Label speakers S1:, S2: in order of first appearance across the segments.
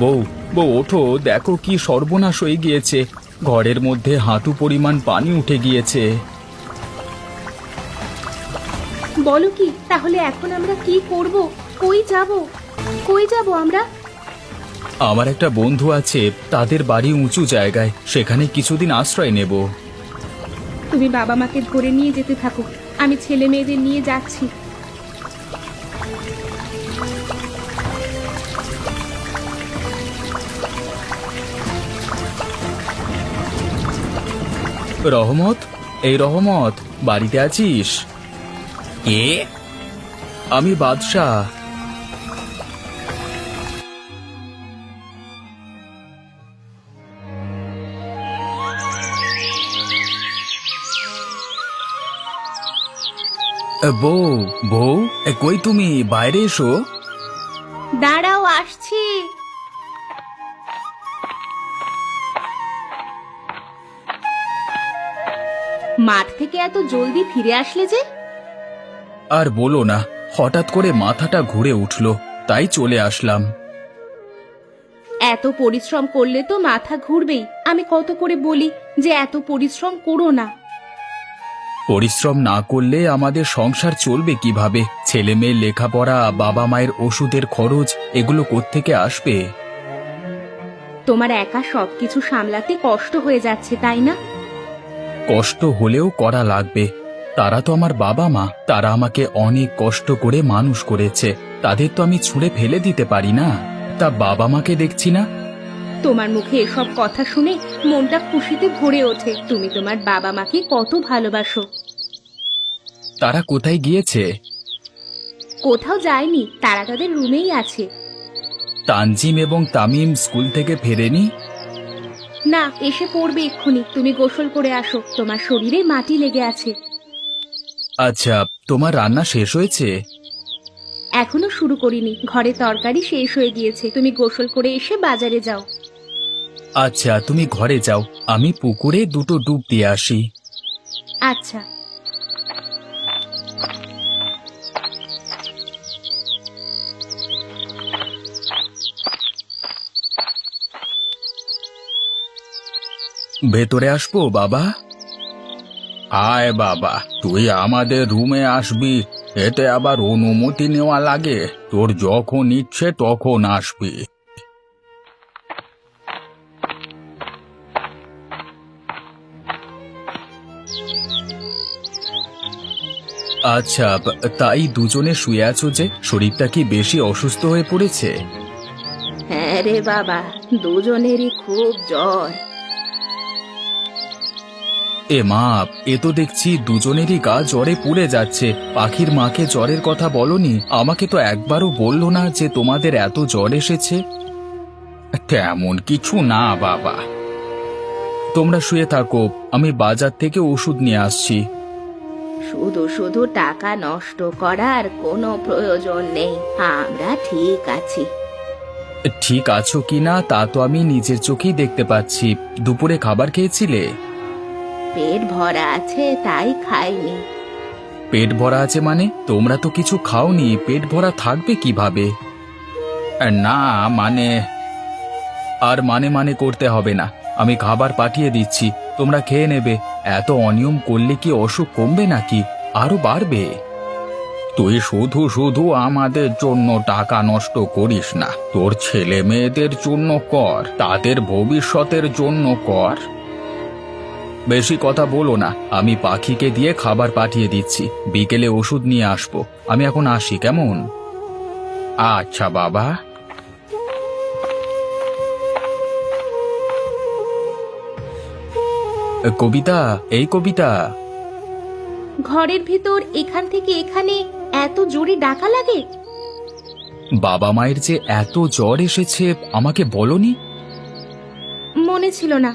S1: বউ, বউ ওঠো, দেখো কি সর্বনাশ হয়ে গিয়েছে। ঘরের মধ্যে হাঁটু পরিমাণ পানি উঠে গিয়েছে।
S2: বলো কি? তাহলে এখন আমরা কি করব? কই যাব? কই যাব আমরা?
S1: আমার একটা বন্ধু আছে, তাদের বাড়ি উঁচু জায়গায়, সেখানে কিছুদিন আশ্রয় নেব।
S2: তুমি বাবা মাকে ধরে নিয়ে যেতে থাকো, আমি ছেলে মেয়েদের নিয়ে যাচ্ছি।
S1: রহমত, এই রহমত, বাড়িতে আছিস? কে? আমি বাদশাহ। বউ, বউ, কই তুমি? বাইরে এসো।
S2: দাঁড়াও, আসছি। মাঠ থেকে এত জলদি ফিরে আসলে যে?
S1: আর বলো না, হঠাৎ করে মাথাটা ঘুরে উঠল, তাই চলে আসলাম।
S2: এত পরিশ্রম করলে তো মাথা ঘুরবেই। আমি কত করে বলি যে এত পরিশ্রম করো না।
S1: পরিশ্রম না করলে আমাদের সংসার চলবে কিভাবে? ছেলে মেয়ের লেখাপড়া, বাবা মায়ের ওষুধের খরচ, এগুলো কোত্থেকে আসবে?
S2: তোমার একা সবকিছু সামলাতে কষ্ট হয়ে যাচ্ছে, তাই না?
S1: কষ্ট হলেও করা লাগবে। তারা তো আমার বাবা মা, তারা আমাকে অনেক কষ্ট করে মানুষ করেছে, তাদের তো আমি ছুঁড়ে ফেলে দিতে পারি না। তা বাবা মাকে দেখছি না।
S2: তোমার মুখে এসব কথা শুনে মনটা খুশিতে ভরে ওঠে। তুমি তোমার বাবা মাকে কত ভালোবাসো।
S1: তারা কোথায় গিয়েছে?
S2: কোথাও যায়নি, তারা তাদের রুমেই আছে।
S1: তানজিম এবং তামিম স্কুল থেকে ফেরেনি?
S2: না, এসে পড়বে এক্ষুনি। তুমি গোসল করে আসো, তোমার শরীরে মাটি লেগে আছে।
S1: আচ্ছা, তোমার রান্না শেষ হয়েছে?
S2: এখনো শুরু করিনি, ঘরে তরকারি শেষ হয়ে গিয়েছে। তুমি গোসল করে এসে বাজারে যাও।
S1: আচ্ছা, তুমি ঘরে যাও, আমি পুকুরে দুটো ডুব দিয়ে আসি।
S2: আচ্ছা।
S1: ভেতরে আসবো বাবা? আয় বাবা, তুই আমাদের রুমে আসবি, এতে আবার অনুমতি নেওয়া লাগে? তোর যখন ইচ্ছে তখন আসবি। আচ্ছা, তাই দুজনে শুয়ে আছো যে? শরীরটা কি বেশি অসুস্থ হয়ে পড়েছে?
S2: হ্যাঁ রে বাবা, দুজনেরই খুব জ্বর।
S1: এ মা, এ তো দেখছি দুজনেরই গা জ্বরে পুড়ে যাচ্ছে। পাখির মাকে জ্বরের কথা বলনি? আমাকে তো একবারও বললো না যে তোমাদের এত জ্বর এসেছে। তেমন কিছু না বাবা। তোমরা শুয়ে থাকো, আমি বাজার থেকে ওষুধ নিয়ে আসছি।
S2: শুধু শুধু টাকা নষ্ট করার কোনো প্রয়োজন নেই, আমরা ঠিক আছি।
S1: ঠিক আছো কিনা তা তো আমি নিজের চোখেই দেখতে পাচ্ছি। দুপুরে খাবার খেয়েছিলে?
S2: পেট ভরা আছে তাই খাইনি।
S1: পেট ভরা আছে মানে? তোমরা তো কিছু খাওনি, পেট ভরা থাকবে কিভাবে? না মানে, আর মানে মানে করতে হবে না, আমি খাবার পাঠিয়ে দিচ্ছি, তোমরা খেয়ে নেবে। এত অনিয়ম করলে কি অসুখ কমবে নাকি, আরো বাড়বে? তুই শুধু শুধু আমাদের জন্য টাকা নষ্ট করিস না, তোর ছেলে মেয়েদের জন্য কর, তাদের ভবিষ্যতের জন্য কর। বেশি কথা বলো না, আমি পাখিকে দিয়ে খাবার পাঠিয়ে দিচ্ছি, বিকেলে ওষুধ নিয়ে আসবো। আমি এখন আসি, কেমন? আচ্ছা বাবা। কবিতা, এই কবিতা।
S2: ঘরের ভিতর এখান থেকে এখানে এত জোরে ডাকা লাগে?
S1: বাবা মায়ের যে এত জ্বর এসেছে আমাকে বলনি?
S2: মনে ছিল না।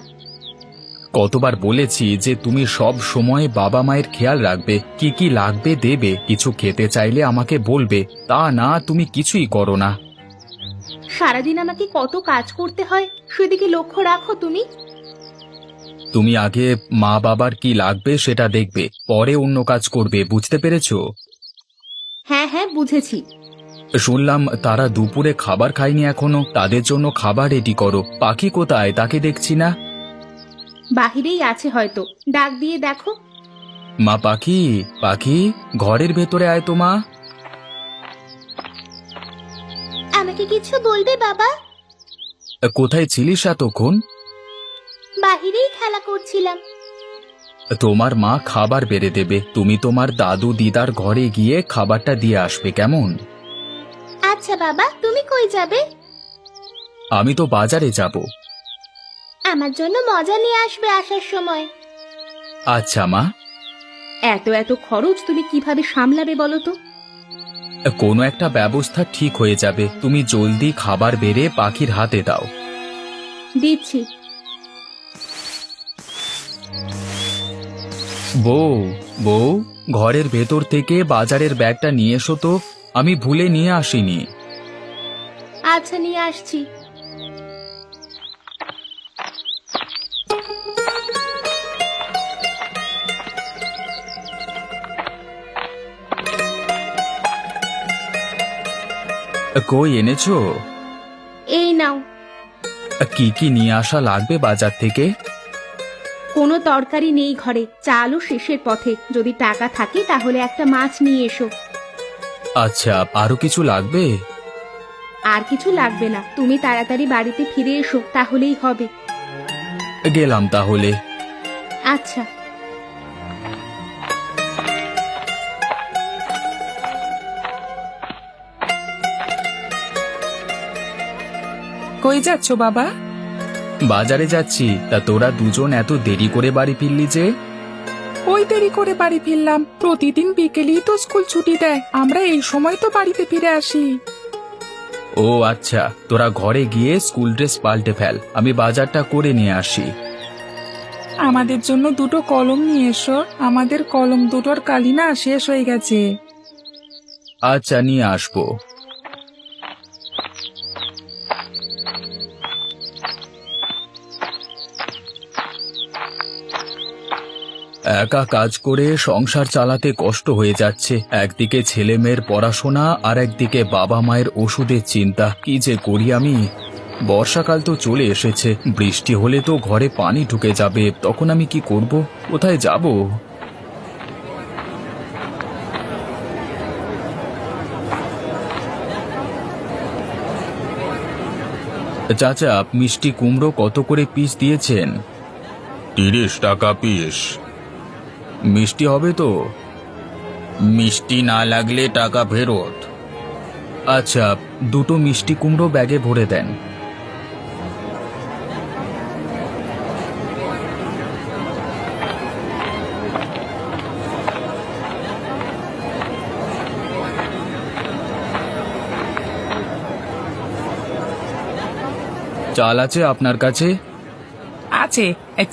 S1: কতবার বলেছি যে তুমি সব সময় বাবা মায়ের খেয়াল রাখবে, কি কি লাগবে দেবে, কিছু খেতে চাইলে আমাকে বলবে, তা না তুমি কিছুই করো না।
S2: সারাদিন আমাকে কত কাজ করতে হয়, সেদিকে লক্ষ্য রাখো তুমি।
S1: তুমি আগে মা বাবার কি লাগবে সেটা দেখবে, পরে অন্য কাজ করবে, বুঝতে পেরেছো?
S2: হ্যাঁ হ্যাঁ, বুঝেছি।
S1: শুনলাম তারা দুপুরে খাবার খায়নি এখনো, তাদের জন্য খাবার রেডি করো। পাখি কোথায়, তাকে দেখছি না।
S2: বাহিরেই আছে হয়তো, ডাক দিয়ে দেখো।
S1: মা পাখি, পাখি, ঘরের ভেতরে আয় তো মা।
S2: আমাকে কিছু বলবে বাবা?
S1: কোথায় ছিলিস এতক্ষণ?
S2: বাহিরেই খেলা করছিলাম।
S1: তোমার মা খাবার বেড়ে দেবে, তুমি তোমার দাদু দিদার ঘরে গিয়ে খাবারটা দিয়ে আসবে, কেমন?
S2: আচ্ছা বাবা, তুমি কই যাবে?
S1: আমি তো বাজারে যাব।
S2: আমার জন্য মজা নিয়ে আসবে আসার সময়।
S1: আচ্ছা মা।
S2: এত এত খরচ তুমি কিভাবে সামলাবে বলো তো?
S1: কোনো একটা ব্যবস্থা ঠিক হয়ে যাবে, তুমি জলদি খাবার বেড়ে পাখির হাতে দাও।
S2: দিচ্ছি।
S1: বউ, বউ, ঘরের ভেতর থেকে বাজারের ব্যাগটা নিয়ে এসো তো, আমি ভুলে নিয়ে আসিনি।
S2: আচ্ছা, নিয়ে আসছি।
S1: কই এনেছো?
S2: এই নাও।
S1: কি কি নিয়ে আসা লাগবে বাজার থেকে?
S2: কোনো তরকারি নেই ঘরে, চালও শেষের পথে। যদি টাকা থাকে তাহলে একটা মাছ নিয়ে এসো।
S1: আচ্ছা, আরো কিছু লাগবে?
S2: আর কিছু লাগবে না, তুমি তাড়াতাড়ি বাড়িতে ফিরে এসো, তাহলেই হবে।
S1: গেলাম তাহলে।
S2: আচ্ছা।
S3: কই যাচ্ছ বাবা?
S1: বাজারে যাচ্ছি। তা তোরা দুজন এত দেরি করে বাড়ি ফিরলি যে?
S3: ওই দেরি করে বাড়ি ফিরলাম, প্রতিদিন বিকেলেই তো স্কুল ছুটি দেয়, আমরা এই সময় তো বাড়িতে ফিরে আসি।
S1: ও আচ্ছা, তোরা ঘরে গিয়ে স্কুল ড্রেস পাল্টে ফেল, আমি বাজারটা করে নিয়ে আসি।
S3: আমাদের জন্য দুটো কলম নিয়ে এসো, আমাদের কলম দুটোর কালি না শেষ হয়ে গেছে।
S1: আচ্ছা, নিয়ে আসবো। একা কাজ করে সংসার চালাতে কষ্ট হয়ে যাচ্ছে। একদিকে ছেলে মেয়ের পড়াশোনা, আর একদিকে বাবা মায়ের ওষুধের চিন্তা। কি যে করি আমি। বর্ষাকাল তো চলে এসেছে, বৃষ্টি হলে তো ঘরে পানি ঢুকে যাবে, তখন আমি কি করব, কোথায় যাব? চাচা, মিষ্টি কুমড়ো কত করে পিস দিয়েছেন?
S4: 30 টাকা পিস।
S1: মিষ্টি হবে তো?
S4: মিষ্টি না লাগলে টাকা ফেরত।
S1: আচ্ছা, দুটো মিষ্টি কুমড়ো ব্যাগে ভরে দেন। চাল আছে আপনার কাছে?
S3: আছে,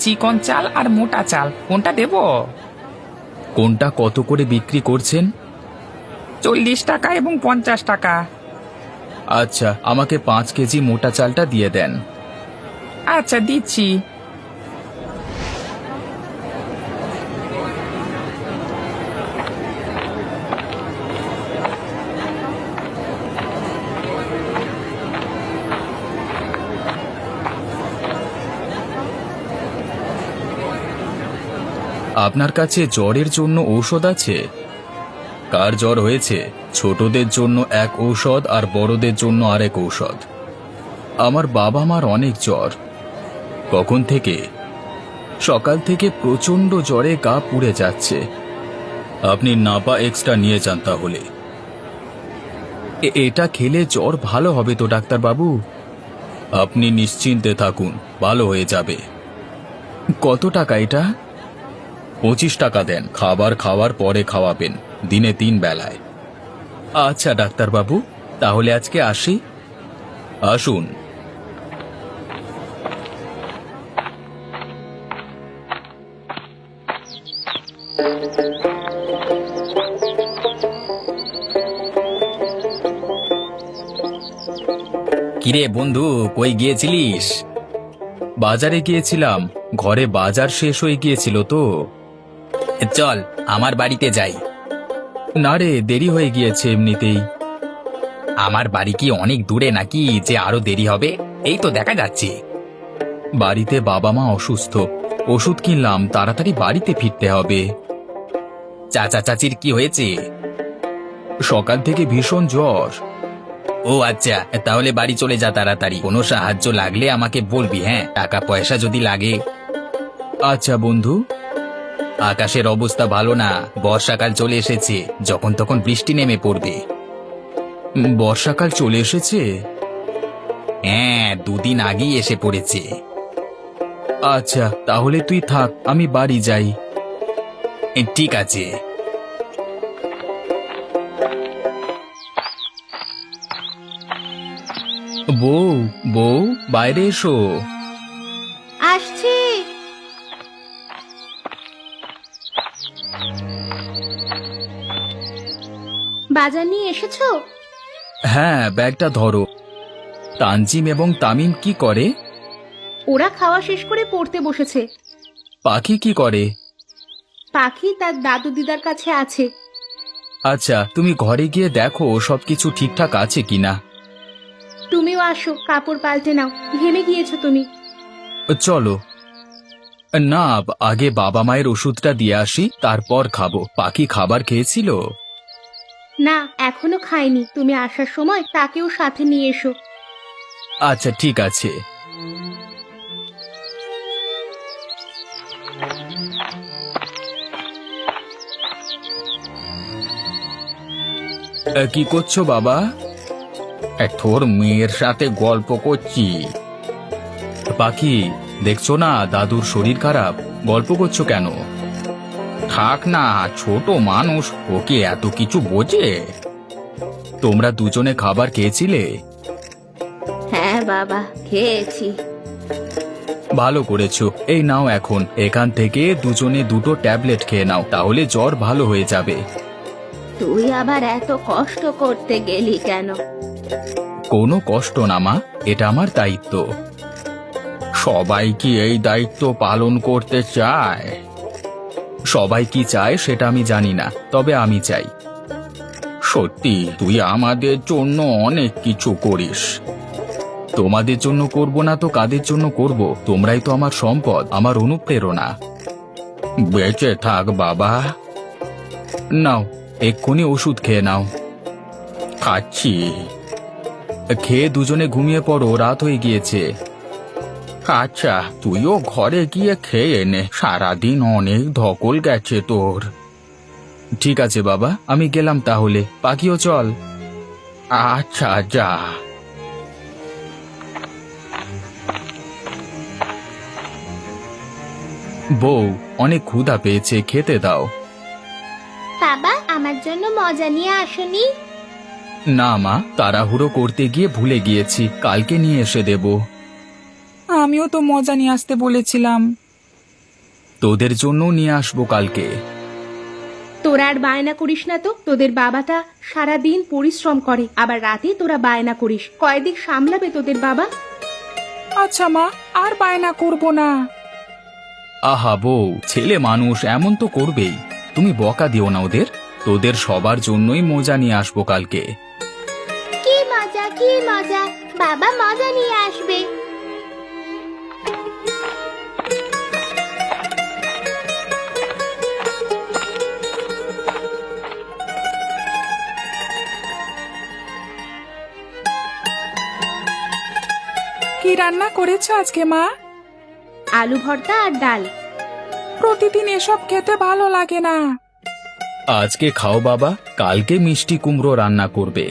S3: চিকন চাল আর মোটা চাল, কোনটা দেব?
S1: কোনটা কত করে বিক্রি করছেন?
S3: 40 টাকা এবং 50 টাকা।
S1: আচ্ছা, আমাকে 5 কেজি মোটা চালটা দিয়ে দেন।
S3: আচ্ছা, দিচ্ছি।
S1: আপনার কাছে জ্বরের জন্য ঔষধ আছে? কার জ্বর হয়েছে? ছোটদের জন্য এক ঔষধ আর বড়দের জন্য আরেক ঔষধ। আমার বাবা মার অনেক জ্বর। কখন থেকে? সকাল থেকে প্রচন্ড জ্বরে গা পুড়ে যাচ্ছে। আপনি নাপা এক্সট্রা নিয়ে যান তাহলে। এটা খেলে জ্বর ভালো হবে তো ডাক্তারবাবু? আপনি নিশ্চিন্তে থাকুন, ভালো হয়ে যাবে। কত টাকা এটা? 25 টাকা দেন, খাবার খাওয়ার পরে খাওয়াবেন, দিনে 3 বেলায়। আচ্ছা ডাক্তারবাবু, তাহলে আজকে আসি। আসুন। কিরে বন্ধু, কই গিয়েছিলিস? বাজারে গিয়েছিলাম, ঘরে বাজার শেষ হয়ে গিয়েছিল তো। চল আমার বাড়িতে যাই। না রে, দেরি হয়ে গিয়েছে এমনিতেই। আমার বাড়ি কি অনেক দূরে নাকি যে আরো দেরি হবে? এই তো দেখা যাচ্ছে। বাড়িতে বাবা মা অসুস্থ, ওষুধ কিনলাম, তাড়াতাড়ি বাড়িতে ফিরতে হবে। চাচা চাচির কি হয়েছে? সকাল থেকে ভীষণ জ্বর। ও আচ্ছা, তাহলে বাড়ি চলে যা তাড়াতাড়ি। কোনো সাহায্য লাগলে আমাকে বলবি, হ্যাঁ? টাকা পয়সা যদি লাগে। আচ্ছা বন্ধু। আকাশের অবস্থা ভালো না, বর্ষাকাল চলে এসেছে, যখন তখন বৃষ্টি নেমে পড়বে। বর্ষাকাল চলে এসেছে? হ্যাঁ, 2 দিন আগেই এসে পড়েছে। আচ্ছা, তাহলে তুই থাক, আমি বাড়ি যাই। ঠিক আছে। বউ, বউ, বাইরে এসো।
S2: আসছি। বাজার নিয়ে এসেছো?
S1: হ্যাঁ, ব্যাগটা ধরো। তানজিম এবং তামিম কি করে?
S2: ওরা খাওয়া শেষ করে পড়তে বসেছে।
S1: পাখি কি করে?
S2: পাখি তার দাদু দিদার কাছে আছে।
S1: আচ্ছা, তুমি ঘরে গিয়ে দেখো সবকিছু ঠিকঠাক আছে কিনা।
S2: তুমিও আসো, কাপড় পাল্টে নাও, ঘেমে গিয়েছো তুমি।
S1: চলো। না, আগে বাবা মায়ের ওষুধটা দিয়ে আসি, তারপর খাবো। পাখি খাবার খেয়েছিল?
S2: না, এখনো খাইনি। তুমি আসার সময় তাকেও সাথে নিয়ে এসো।
S1: আচ্ছা, ঠিক আছে। কি করছো বাবা? তোর মেয়ের সাথে গল্প করছি। পাখি, দেখছো না দাদুর শরীর খারাপ, গল্প করছো কেন? থাক না, ছোট মানুষ, ওকে এত কিছু বোঝে। তোমরা দুজনে খাবার খেয়েছিলে?
S2: হ্যাঁ বাবা, খেয়েছি।
S1: ভালো করেছো। এই নাও, এখন এখান থেকে দুজনে 2টো ট্যাবলেট খেয়ে নাও, তাহলে জ্বর ভালো হয়ে যাবে।
S2: তুই আবার এত কষ্ট করতে গেলি কেন?
S1: কোনো কষ্ট না মা, এটা আমার দায়িত্ব। সবাই কি এই দায়িত্ব পালন করতে চায়? সবাই কি চায় সেটা আমি জানি না, তবে আমি চাই। সত্যি তুই আমাদের জন্য অনেক কিছু করিস। তোমাদের জন্য করব না তো কাদের জন্য করব? তোমরাই তো আমার সম্পদ, আমার অনুপ্রেরণা। বেঁচে থাক বাবা। নাও, এক্ষুনি ওষুধ খেয়ে নাও। খাচ্ছি। খেয়ে দুজনে ঘুমিয়ে পড়ো, রাত হয়ে গিয়েছে। আচ্ছা, তুইও ঘরে গিয়ে খেয়ে নে, সারাদিন অনেক ধকল গেছে তোর। ঠিক আছে বাবা, আমি গেলাম তাহলে। পাখিও চল। আচ্ছা, যা। বউ, অনেক ক্ষুধা পেয়েছে, খেতে দাও।
S2: বাবা, আমার জন্য মজা নিয়ে আসনি?
S1: না মা, তাড়াহুড়ো করতে গিয়ে ভুলে গিয়েছি, কালকে নিয়ে এসে দেব।
S3: আমিও তো মজা নিয়ে আসতে বলেছিলাম।
S1: তোদের জন্য নিয়ে আসবো কালকে।
S2: তোরা আর বায়না করিস না তো। তোদের বাবাটা সারাদিন পরিশ্রম করে, আবার রাতে তোরা বায়না করিস। কয়দিক সামলাবে তোদের বাবা?
S3: আচ্ছা মা, আর বায়না করব না।
S1: আহা বউ, ছেলে মানুষ এমন তো করবেই। তুমি বকা দিও না ওদের। তোদের সবার জন্যই মজা নিয়ে আসবো কালকে।
S2: কি মজা, কি মজা! বাবা মজা নিয়ে আসবে।
S3: কি রান্না করেছো আজকে মা?
S2: আলু ভর্তা আর ডাল।
S3: প্রতিদিন এসব খেতে ভালো লাগে না।
S1: আজকে খাও বাবা, কালকে মিষ্টি কুমড়ো রান্না করবে।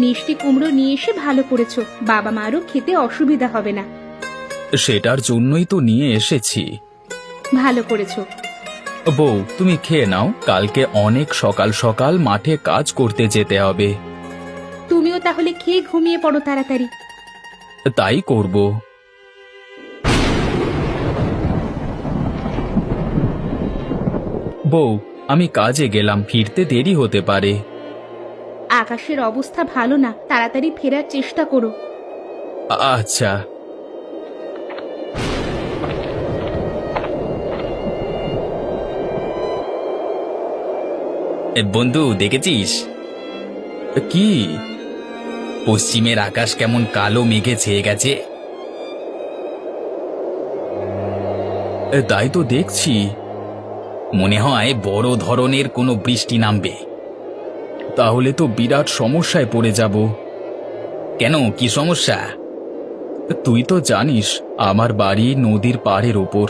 S2: মিষ্টি কুমড়ো নিয়ে এসে ভালো করেছো, বাবা মারও খেতে অসুবিধা হবে না।
S1: সেটার জন্যই তো নিয়ে এসেছি।
S2: ভালো করেছো।
S1: বউ, তুমি খেয়ে নাও, কালকে অনেক সকাল সকাল মাঠে কাজ করতে যেতে হবে।
S2: তুমিও তাহলে খেয়ে ঘুমিয়ে পড়ো তাড়াতাড়ি।
S1: তাই করব। বউ, আমি কাজে গেলাম, ফিরতে দেরি হতে পারে।
S2: আকাশের অবস্থা ভালো না, তাড়াতাড়ি ফেরার চেষ্টা করো।
S1: আচ্ছা। বন্ধু, দেখেছিস? কি? পশ্চিমের আকাশ কেমন কালো মেঘে ছেয়ে গেছে। তাই তো দেখছি, মনে হয় বড় ধরনের কোনো বৃষ্টি নামবে। তাহলে তো বিরাট সমস্যায় পড়ে যাব। কেন, কি সমস্যা? তুই তো জানিস আমার বাড়ি নদীর পাড়ের ওপর।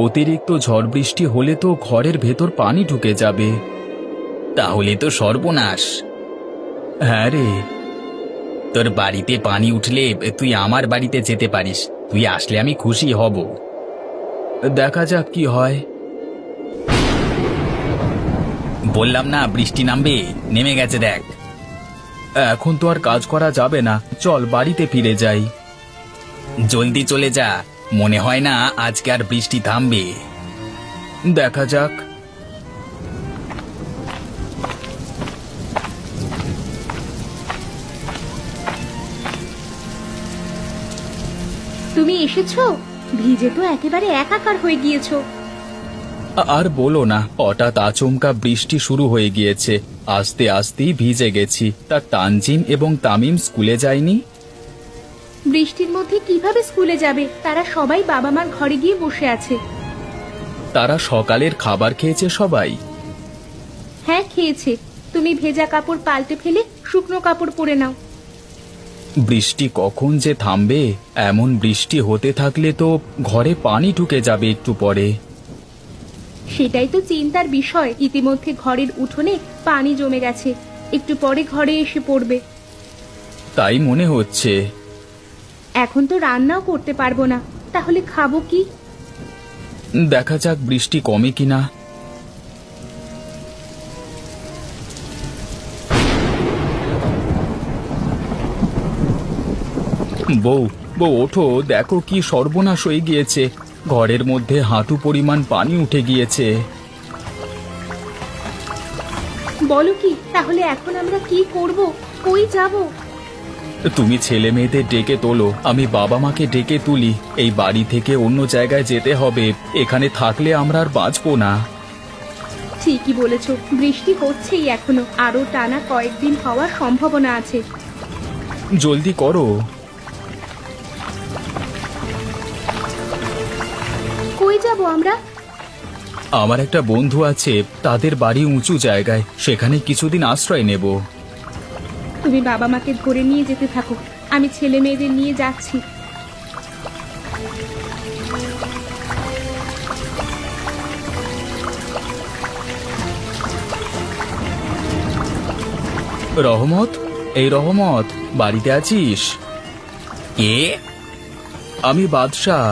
S1: অতিরিক্ত ঝড় বৃষ্টি হলে তো ঘরের ভেতর পানি ঢুকে যাবে। তাহলে তো সর্বনাশ। হ্যাঁ রে, তোর বাড়িতে পানি উঠলে তুই আমার বাড়িতে যেতে পারিস। তুই আসলে আমি খুশি হব। দেখা যাক কি হয়। বললাম না বৃষ্টি নামবে, নেমে গেছে দেখ। এখন তো আর কাজ করা যাবে না, চল বাড়িতে ফিরে যাই। জলদি চলে যা, মনে হয় না আজকে আর বৃষ্টি থামবে। দেখা যাক।
S2: তুমি এসেছো? ভিজে তো একেবারে একাকার হয়ে গিয়েছো।
S1: আর বলো না, হঠাৎ আচমকা বৃষ্টি শুরু হয়ে গিয়েছে। আস্তে আস্তেই ভিজে গেছি। তা তানজিম এবং তামিম স্কুলে যায়নি?
S2: বৃষ্টির মধ্যে কিভাবে স্কুলে যাবে? তারা সবাই বাবা মার ঘরে গিয়ে বসে আছে।
S1: তারা সকালের খাবার খেয়েছে সবাই?
S2: হ্যাঁ, খেয়েছে। তুমি ভেজা কাপড় পাল্টে ফেলে শুকনো কাপড় পরে নাও।
S1: বৃষ্টি কখন যে থামবে? এমন বৃষ্টি হতে থাকলে তো ঘরে পানি ঢুকে যাবে একটু পরে।
S2: সেটাই তো চিন্তার বিষয়। ইতিমধ্যে ঘরের উঠোনে পানি জমে গেছে, একটু পরে ঘরে এসে পড়বে।
S1: তাই মনে হচ্ছে।
S2: এখন তো রান্নাও করতে পারবো না, তাহলে খাবো কি?
S1: দেখা যাক বৃষ্টি কমে কিনা। বউ, বউ ওঠো, দেখো কি সর্বনাশ হয়ে গিয়েছে। ঘরের মধ্যে হাঁটু পরিমাণ পানি উঠে গিয়েছে।
S2: বলো কি? তাহলে এখন আমরা কি করব? কই যাব?
S1: তুমি ছেলে মেয়েদের ডেকে তোলো, আমি বাবা মাকে ডেকে তুলি। এই বাড়ি থেকে অন্য জায়গায় যেতে হবে, এখানে থাকলে আমরা আর বাঁচবো না।
S2: ঠিকই বলেছো, বৃষ্টি হচ্ছেই এখনো, আরো টানা কয়েকদিন হওয়ার সম্ভাবনা আছে।
S1: জলদি করো।
S2: কই যাব আমরা?
S1: আমার একটা বন্ধু আছে, তাদের বাড়ি উঁচু জায়গায়, সেখানে কিছুদিন আশ্রয় নেব।
S2: তুমি বাবা মাকে ধরে নিয়ে যেতে থাকো, আমি ছেলে মেয়েদের নিয়ে যাচ্ছি।
S1: রহমত, এই রহমত, বাড়িতে আছিস? কে? আমি বাদশাহ।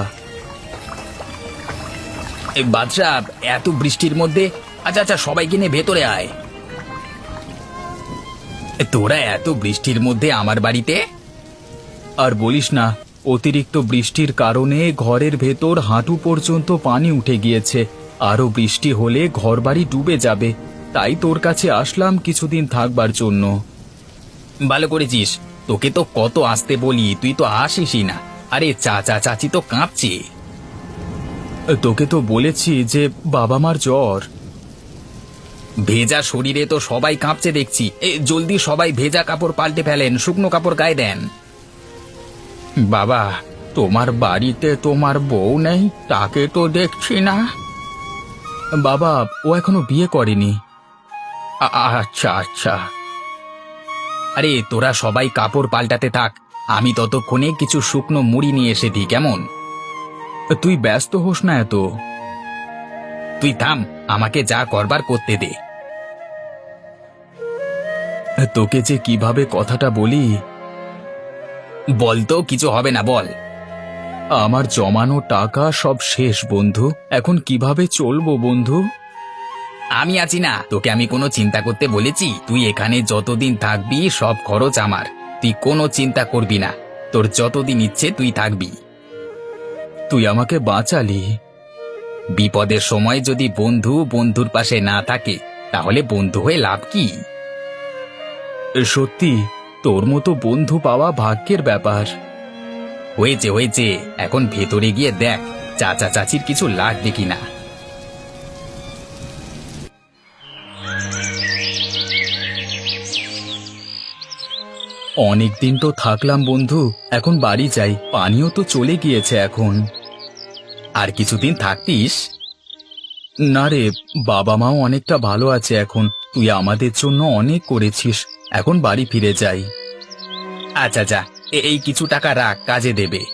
S1: বাদশাহ, এত বৃষ্টির মধ্যে? আচ্ছা আচ্ছা, সবাইকে নিয়ে ভেতরে আয়। তোরা এত বৃষ্টির মধ্যে আমার বাড়িতে? আর বলিস না, অতিরিক্ত বৃষ্টির কারণে ঘরের ভেতর হাঁটু পর্যন্ত পানি উঠে গিয়েছে। আরো বৃষ্টি হলে ঘরবাড়ি ডুবে যাবে। তাই তোর কাছে আসলাম কিছুদিন থাকবার জন্য। ভালো করেছিস, তোকে তো কত আসতে বলি, তুই তো আসিসই না। আরে চাচা চাচি তো কাঁপছে। তোকে তো বলেছি যে বাবা মার জ্বর। ভেজা শরীরে তো সবাই কাঁপছে দেখছি। জলদি সবাই ভেজা কাপড় পাল্টে ফেলেন, শুকনো কাপড় গায়ে দেন। বাবা, তোমার বাড়িতে তোমার বউ নেই? তাকে তো দেখছি না। বাবা, ও এখনো বিয়ে করেনি। আচ্ছা আচ্ছা। আরে তোরা সবাই কাপড় পাল্টাতে থাক, আমি ততক্ষণে কিছু শুকনো মুড়ি নিয়ে এসে দিই, কেমন? তুই ব্যস্ত হোস না এত। তুই থাম, আমাকে যা করবার করতে দে। তোকে যে কিভাবে কথাটা বলি। বলতো, কিছু হবে না, বল। আমার জমানো টাকা সব শেষ বন্ধু, এখন কিভাবে চলবো বন্ধু? আমি আছি না, তোকে আমি কোনো চিন্তা করতে বলেছি? তুই এখানে যতদিন থাকবি সব খরচ আমার, তুই কোনো চিন্তা করবি না। তোর যতদিন ইচ্ছে তুই থাকবি। তুই আমাকে বাঁচালি। বিপদের সময় যদি বন্ধু বন্ধুর পাশে না থাকে, তাহলে বন্ধু হয়ে লাভ কি? সত্যি, তোর মতো বন্ধু পাওয়া ভাগ্যের ব্যাপার। হয়েছে হয়েছে, এখন ভেতরে গিয়ে দেখ চাচা চাচির কিছু লাগবে কিনা। অনেক দিন তো থাকলাম বন্ধু, এখন বাড়ি যাই, পানিও তো চলে গিয়েছে এখন। আর কিছুদিন থাকতিস? না রে, বাবা মাও অনেকটা ভালো আছে এখন, তুই আমাদের জন্য অনেক করেছিস, এখন বাড়ি ফিরে যাই। আচ্ছা যা, এই কিছু টাকা রাখ, কাজে দেবে।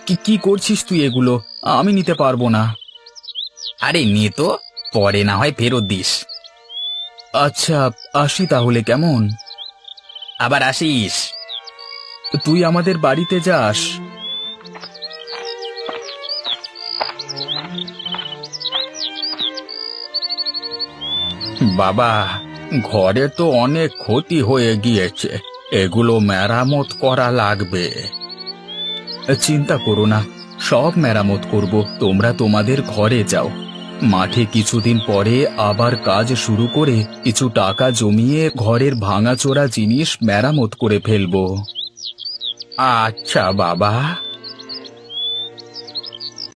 S1: কি কি করছিস তুই এগুলো? আমি নিতে পারবো না। আরে নে তো, পরে না হয় ফেরত দিস। আচ্ছা, আসি তাহলে, কেমন? আবার আসিস। তুই আমাদের বাড়িতে যাস। বাবা, ঘরে তো অনেক ক্ষতি হয়ে গিয়েছে, এগুলো মেরামত করা লাগবে। চিন্তা করো না, সব মেরামত করব, তোমরা তোমাদের ঘরে যাও। মাঠে কিছুদিন পরে আবার কাজ শুরু করে কিছু টাকা জমিয়ে ঘরের ভাঙাচোরা জিনিস মেরামত করে ফেলবো। আচ্ছা বাবা।